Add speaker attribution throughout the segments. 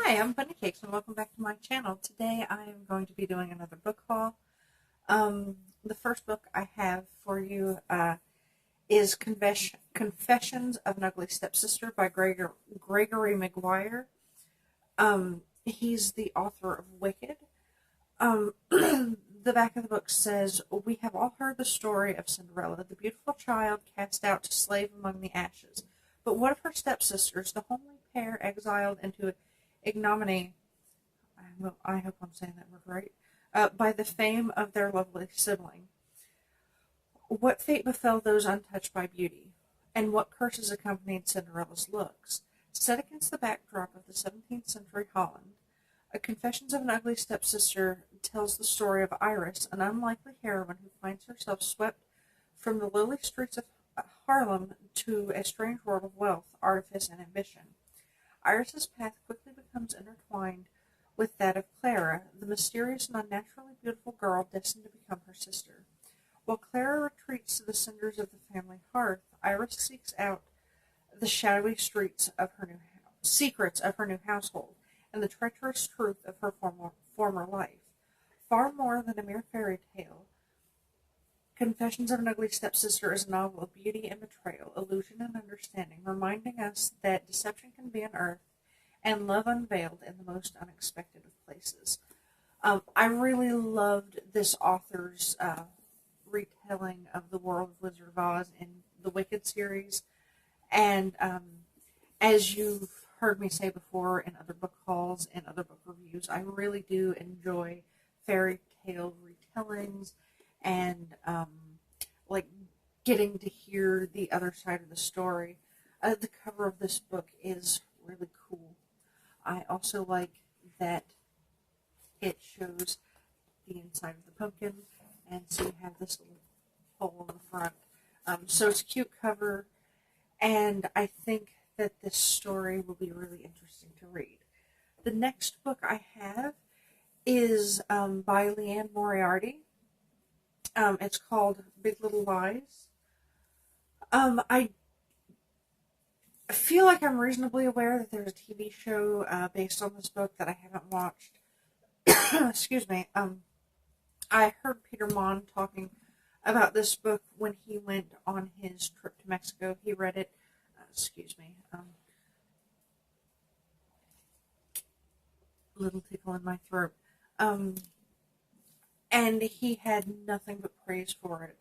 Speaker 1: Hi, I'm Bunny Cakes and welcome back to my channel. Today I am going to be doing another book haul. The first book I have for you is Confessions of an Ugly Stepsister by Gregory Maguire. He's the author of Wicked. The back of the book says, "We have all heard the story of Cinderella, the beautiful child cast out to slave among the ashes. But what of her stepsisters, the homely pair exiled into ignominy, I hope I'm saying that word right, by the fame of their lovely sibling? What fate befell those untouched by beauty? And what curses accompanied Cinderella's looks?" Set against the backdrop of the 17th century Holland, A Confessions of an Ugly Stepsister tells the story of Iris, an unlikely heroine who finds herself swept from the lowly streets of Harlem to a strange world of wealth, artifice, and ambition. Iris's path quickly becomes intertwined with that of Clara, the mysterious and unnaturally beautiful girl destined to become her sister. While Clara retreats to the cinders of the family hearth, Iris seeks out the shadowy secrets of her new household, and the treacherous truth of her former life. Far more than a mere fairy tale, Confessions of an Ugly Stepsister is a novel of beauty and betrayal, illusion and understanding, reminding us that deception can be unearthed and love unveiled in the most unexpected of places. I really loved this author's retelling of the world of Wizard of Oz in the Wicked series, and as you've heard me say before in other book hauls and other book reviews, I really do enjoy fairy tale retellings and like getting to hear the other side of the story. The cover of this book is really cool. I also like that it shows the inside of the pumpkin, and so you have this little hole in the front. So it's a cute cover, and I think that this story will be really interesting to read. The next book I have is by Leanne Moriarty. It's called Big Little Lies. I feel like I'm reasonably aware that there's a TV show based on this book that I haven't watched. Excuse me. I heard Peter Mon talking about this book when he went on his trip to Mexico. He read it. Excuse me. Little tickle in my throat. And he had nothing but praise for it.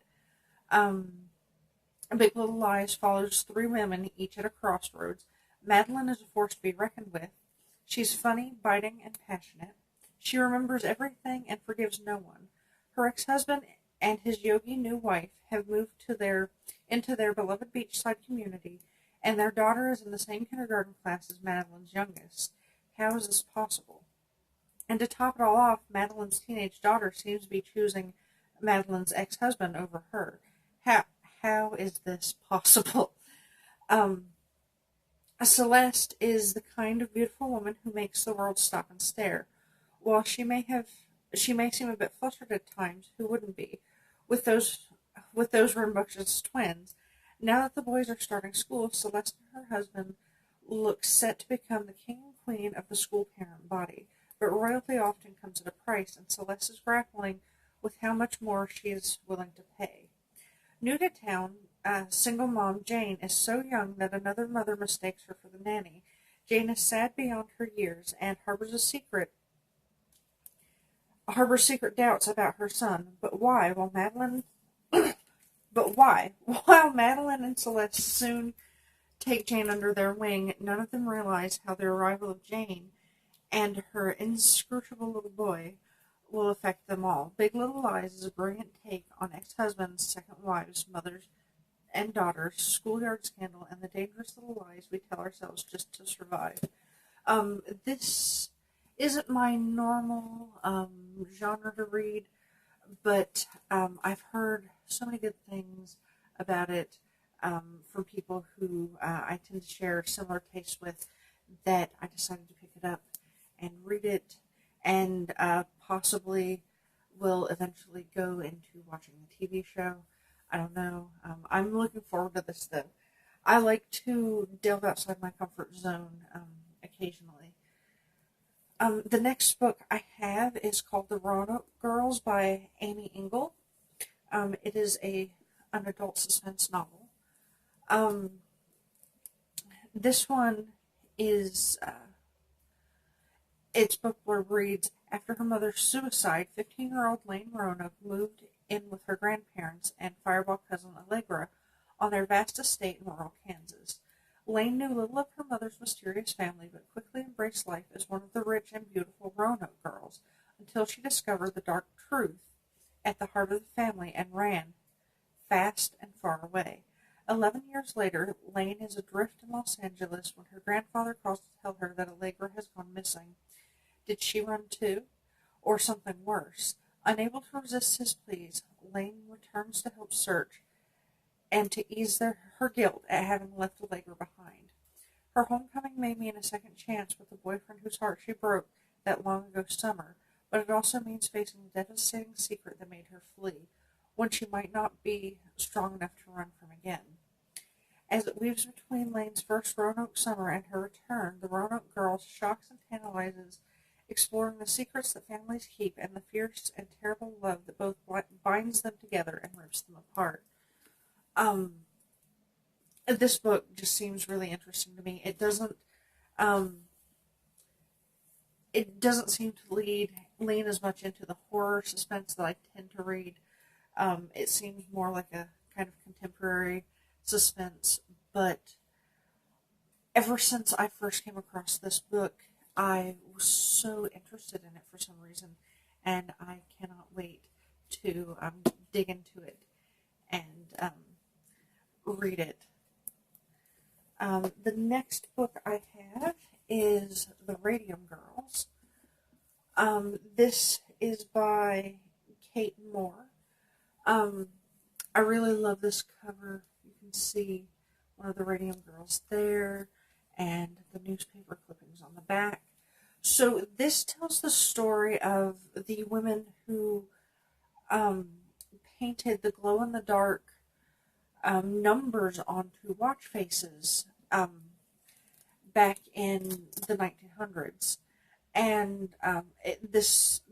Speaker 1: Big Little Lies follows three women, each at a crossroads. Madeline is a force to be reckoned with. She's funny, biting, and passionate. She remembers everything and forgives no one. Her ex-husband and his yogi new wife have moved into their beloved beachside community, and their daughter is in the same kindergarten class as Madeline's youngest. How is this possible? And to top it all off, Madeline's teenage daughter seems to be choosing Madeline's ex-husband over her. How is this possible? Celeste is the kind of beautiful woman who makes the world stop and stare. While she may seem a bit flustered at times, who wouldn't be, with those rambunctious twins? Now that the boys are starting school, Celeste and her husband look set to become the king and queen of the school parent body. But royalty often comes at a price, and Celeste is grappling with how much more she is willing to pay. New to town, single mom Jane is so young that another mother mistakes her for the nanny. Jane is sad beyond her years and harbors secret doubts about her son. But why? While Madeline and Celeste soon take Jane under their wing, none of them realize how the arrival of Jane and her inscrutable little boy will affect them all. Big Little Lies is a brilliant take on ex-husbands, second wives, mothers, and daughters, schoolyard scandal, and the dangerous little lies we tell ourselves just to survive. This isn't my normal genre to read, but I've heard so many good things about it from people who I tend to share similar tastes with that I decided to pick it up and read it, and possibly will eventually go into watching the TV show. I don't know. I'm looking forward to this, though. I like to delve outside my comfort zone occasionally. The next book I have is called The Radium Girls by Amy Engel. It is an adult suspense novel. Um, this one is its booklet reads: After her mother's suicide, 15-year-old Lane Roanoke moved in with her grandparents and fireball cousin Allegra on their vast estate in rural Kansas. Lane knew little of her mother's mysterious family, but quickly embraced life as one of the rich and beautiful Roanoke girls, until she discovered the dark truth at the heart of the family and ran, fast and far away. 11 years later, Lane is adrift in Los Angeles when her grandfather calls to tell her that Allegra has gone missing. Did she run too? Or something worse? Unable to resist his pleas, Lane returns to help search and to ease her guilt at having left Allegra behind. Her homecoming may mean a second chance with the boyfriend whose heart she broke that long ago summer, but it also means facing the devastating secret that made her flee, one she might not be strong enough to run from again. As it weaves between Lane's first Roanoke summer and her return, the Roanoke Girls shocks and tantalizes, exploring the secrets that families keep and the fierce and terrible love that both binds them together and rips them apart. Um, this book just seems really interesting to me. Um, it doesn't seem to lean as much into the horror suspense that I tend to read. It seems more like a kind of contemporary suspense, but ever since I first came across this book, I was so interested in it for some reason, and I cannot wait to dig into it and read it. The next book I have is The Radium Girls. This is by Kate Moore. I really love this cover. You can see one of the Radium Girls there and the newspaper clippings on the back. So this tells the story of the women who painted the glow-in-the-dark numbers onto watch faces back in the 1900s. And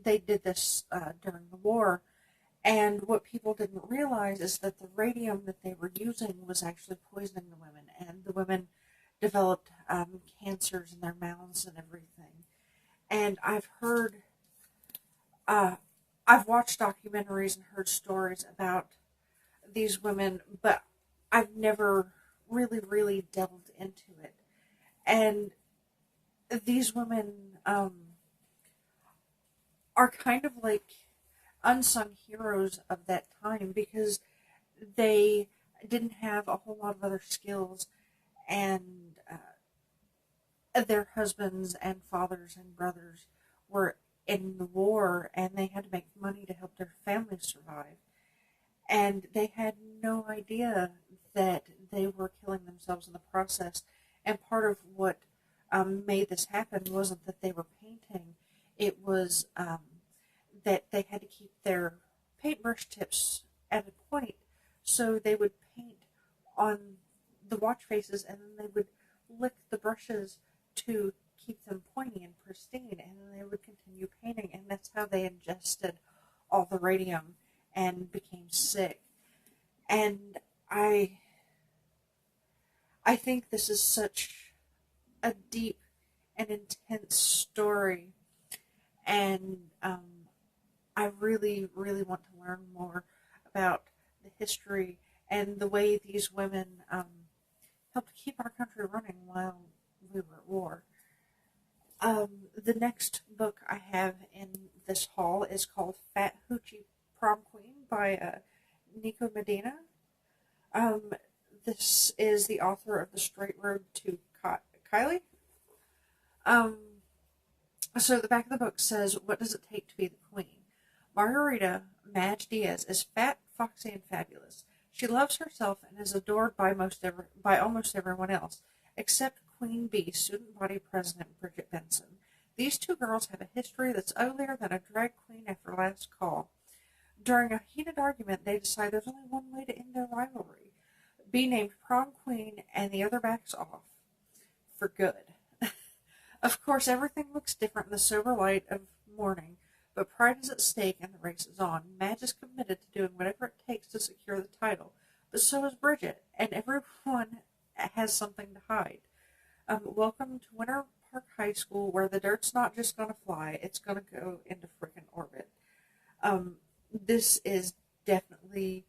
Speaker 1: they did this during the war. And what people didn't realize is that the radium that they were using was actually poisoning the women, and the women developed cancers in their mouths and everything. And I've watched documentaries and heard stories about these women, but I've never really delved into it. And these women are kind of like unsung heroes of that time because they didn't have a whole lot of other skills, and their husbands and fathers and brothers were in the war, and they had to make money to help their families survive. And they had no idea that they were killing themselves in the process. And part of what made this happen wasn't that they were painting, it was that they had to keep their paintbrush tips at a point, so they would paint on the watch faces and then they would lick the brushes to keep them pointy and pristine, and then they would continue painting, and that's how they ingested all the radium and became sick. And I think this is such a deep and intense story, and I really want to learn more about the history and the way these women helped keep our country running while we were at war. The next book I have in this haul is called Fat Hoochie Prom Queen by Nico Medina. This is the author of The Straight Road to Kylie. So the back of the book says, what does it take to be the queen? Margarita Madge Diaz is fat, foxy, and fabulous. She loves herself and is adored by almost everyone else, except Queen Bee, student body president Bridget Benson. These two girls have a history that's uglier than a drag queen after last call. During a heated argument, they decide there's only one way to end their rivalry: be named prom queen, and the other backs off for good. Of course, everything looks different in the sober light of morning, but pride is at stake and the race is on. Madge is committed to doing whatever it takes to secure the title, but so is Bridget, and everyone has something to hide. Welcome to Winter Park High School, where the dirt's not just gonna fly; it's gonna go into freaking orbit. This is definitely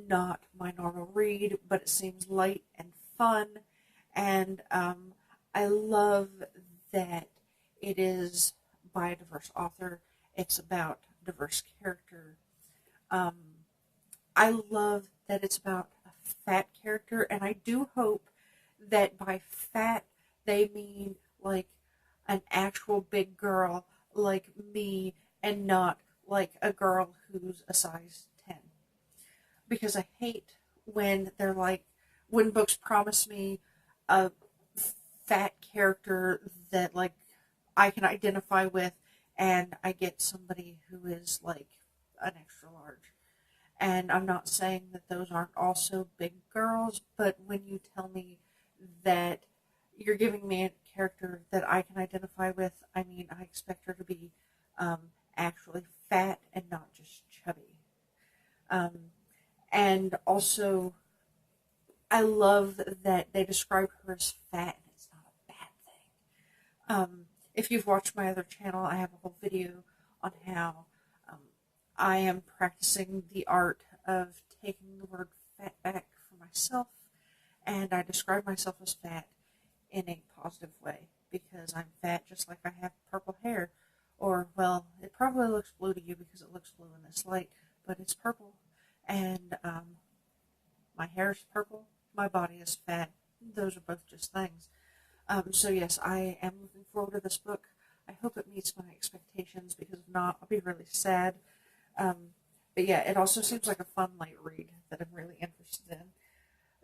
Speaker 1: not my normal read, but it seems light and fun, and I love that it is by a diverse author. It's about diverse character. Um, I love that it's about a fat character, and I do hope that by fat they mean like an actual big girl like me and not like a girl who's a size 10. Because I hate when they're like, when books promise me a fat character that like I can identify with, and I get somebody who is like an extra large. And I'm not saying that those aren't also big girls, but when you tell me that you're giving me a character that I can identify with, I mean, I expect her to be um, actually fat and not just chubby. Um, and also, I love that they describe her as fat, and it's not a bad thing. If you've watched my other channel, I have a whole video on how um, I am practicing the art of taking the word fat back for myself, and I describe myself as fat in a positive way because I'm fat just like I have purple hair. Or, well, it probably looks blue to you because it looks blue in this light, but it's purple. And my hair is purple, my body is fat. Those are both just things. So yes, I am looking forward to this book. I hope it meets my expectations because if not, I'll be really sad. Um, but yeah, it also seems like a fun light read that I'm really interested in.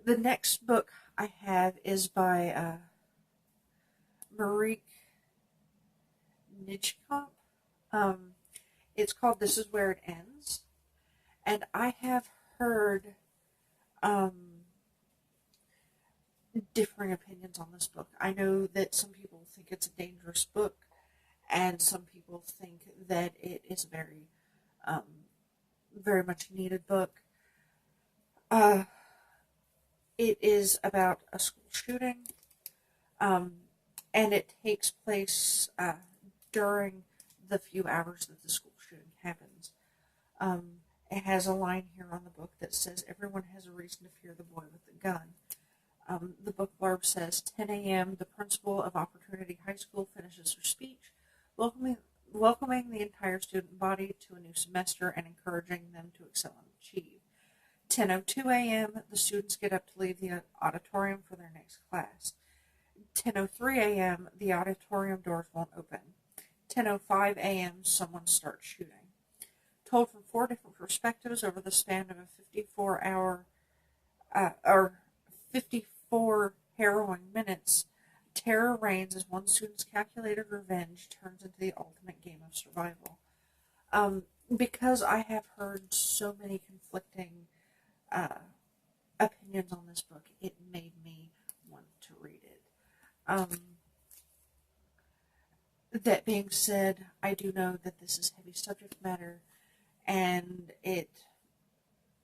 Speaker 1: The next book I have is by Marie Nijkamp. Um, it's called This Is Where It Ends. And I have heard um, differing opinions on this book. I know that some people think it's a dangerous book, and some people think that it is a um, very much needed book. Uh, it is about a school shooting, um, and it takes place during the few hours that the school shooting happens. It has a line here on the book that says, "Everyone has a reason to fear the boy with the gun." The book blurb says, 10 a.m., the principal of Opportunity High School finishes her speech, welcoming the entire student body to a new semester and encouraging them to excel and achieve. 10:02 a.m., the students get up to leave the auditorium for their next class. 10:03 a.m., the auditorium doors won't open. 10:05 a.m., someone starts shooting. Told from 4 different perspectives over the span of a 54 harrowing minutes, terror reigns as one student's calculated revenge turns into the ultimate game of survival. Because I have heard so many conflicting uh, opinions on this book, it made me want to read it. That being said, I do know that this is heavy subject matter, and it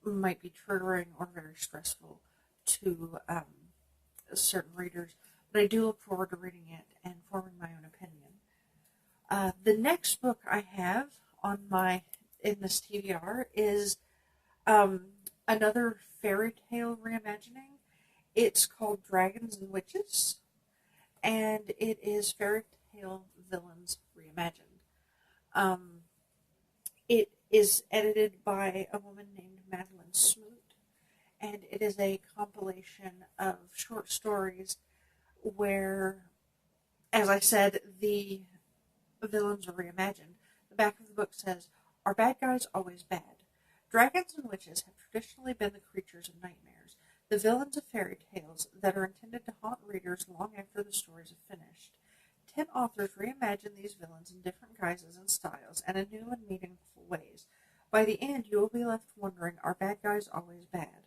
Speaker 1: might be triggering or very stressful to certain readers, but I do look forward to reading it and forming my own opinion. The next book I have on in this TBR is another fairy tale reimagining. It's called Dragons and Witches, and it is fairy tale villains reimagined. Um, it is edited by a woman named Madeline Smoot, and it is a compilation of short stories where, as I said, the villains are reimagined. The back of the book says, "Are bad guys always bad? Dragons and witches have traditionally been the creatures of nightmares, the villains of fairy tales that are intended to haunt readers long after the stories are finished. 10 authors reimagine these villains in different guises and styles and in new and meaningful ways. By the end, you will be left wondering, are bad guys always bad?"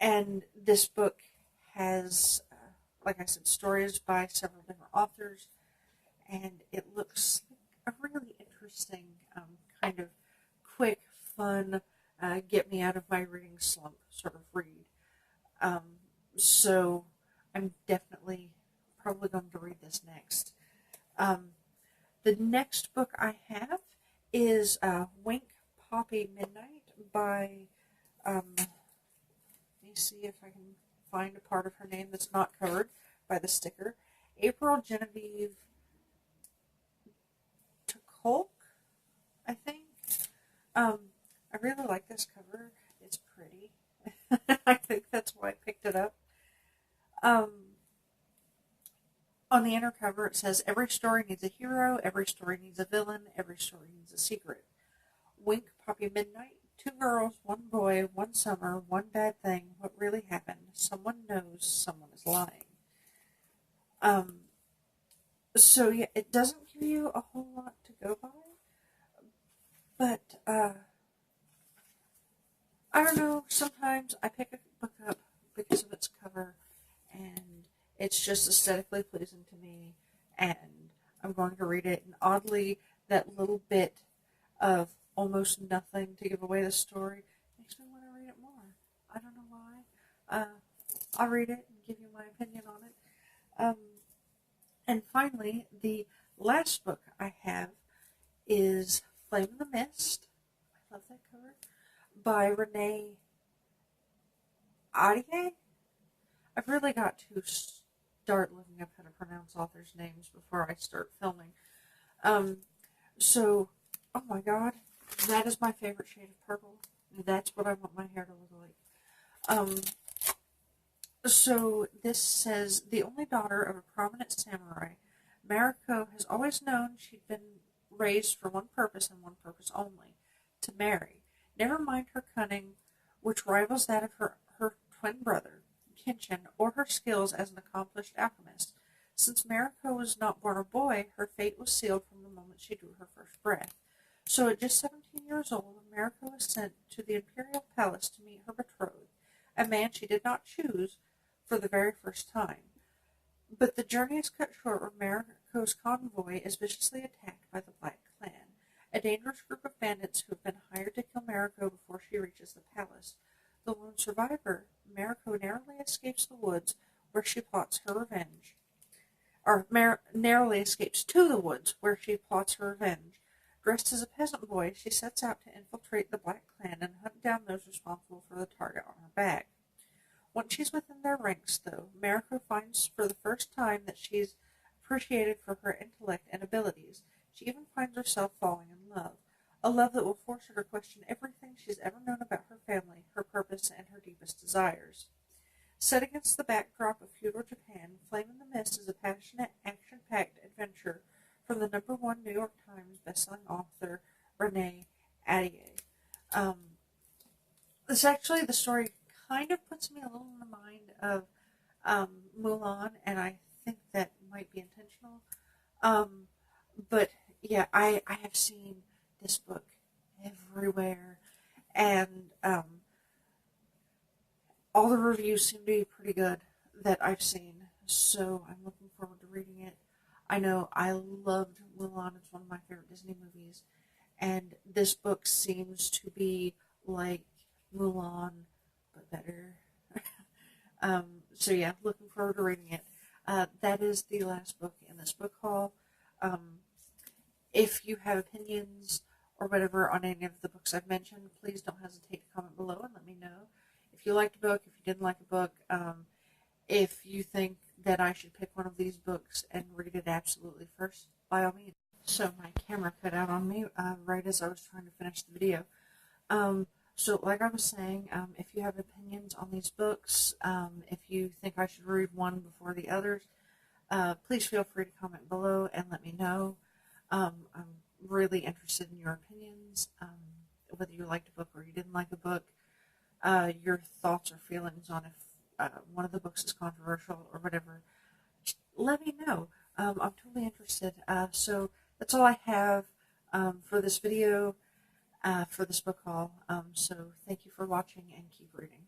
Speaker 1: And this book has like I said, stories by several different authors, and it looks like a really interesting kind of quick, fun, get me out of my reading slump sort of read. Um, so I'm definitely probably going to read this next. Um, the next book I have is Wink Poppy Midnight by, let me see if I can find a part of her name that's not covered by the sticker. April Genevieve Tukolk, I think. I really like this cover. It's pretty. I think that's why I picked it up. On the inner cover, it says, "Every story needs a hero, every story needs a villain, every story needs a secret. Wink Poppy Midnight, 2 girls, 1 boy, 1 summer, 1 bad thing. What really happened? Someone knows, someone is lying." So yeah, it doesn't give you a whole lot to go by, but I don't know, sometimes I pick a book up because of its cover, and it's just aesthetically pleasing to me, and I'm going to read it, and oddly, that little bit of almost nothing to give away the story makes me want to read it more. I don't know why. I'll read it and give you my opinion on it. And finally, the last book I have is Flame in the Mist. I love that cover. By Renee Adier. I've really got to start looking up how to pronounce authors' names before I start filming. So, oh my god, that is my favorite shade of purple. That's what I want my hair to look like. So this says, the only daughter of a prominent samurai, Mariko has always known she'd been raised for one purpose and one purpose only, to marry. Never mind her cunning, which rivals that of her twin brother, Kenshin, or her skills as an accomplished alchemist. Since Mariko was not born a boy, her fate was sealed from the moment she drew her first breath. So at just 17 years old, Mariko was sent to the imperial palace to meet her betrothed, a man she did not choose, for the very first time. But the journey is cut short when Mariko's convoy is viciously attacked by the Black Clan, a dangerous group of bandits who have been hired to kill Mariko before she reaches the palace. The lone survivor, Mariko narrowly escapes the woods where she plots her revenge. Narrowly escapes to the woods where she plots her revenge. Dressed as a peasant boy, she sets out to infiltrate the Black Clan and hunt down those responsible for the target on her back. Once she's within their ranks, though, Mariko finds for the first time that she's appreciated for her intellect and abilities. She even finds herself falling in love, a love that will force her to question everything she's ever known about her family, her purpose, and her deepest desires. Set against the backdrop of feudal Japan, Flame in the Mist is a passionate, action-packed adventure from the #1 New York Times bestselling author Renee Adier. This actually, the story kind of puts me a little in the mind of Mulan, and I think that might be intentional. But yeah, I have seen this book everywhere, and all the reviews seem to be pretty good that I've seen, so I'm looking forward to reading it. I know I loved Mulan. It's one of my favorite Disney movies, and this book seems to be like Mulan, but better. So yeah, looking forward to reading it. That is the last book in this book haul. If you have opinions or whatever on any of the books I've mentioned, please don't hesitate to comment below and let me know. If you liked a book, if you didn't like a book, if you think that I should pick one of these books and read it absolutely first, by all means. So my camera cut out on me right as I was trying to finish the video. So like I was saying, if you have opinions on these books, if you think I should read one before the others, please feel free to comment below and let me know. I'm really interested in your opinions, whether you liked a book or you didn't like a book, your thoughts or feelings on if one of the books is controversial or whatever. Just let me know. I'm totally interested. So that's all I have for this video. For this book haul. So thank you for watching and keep reading.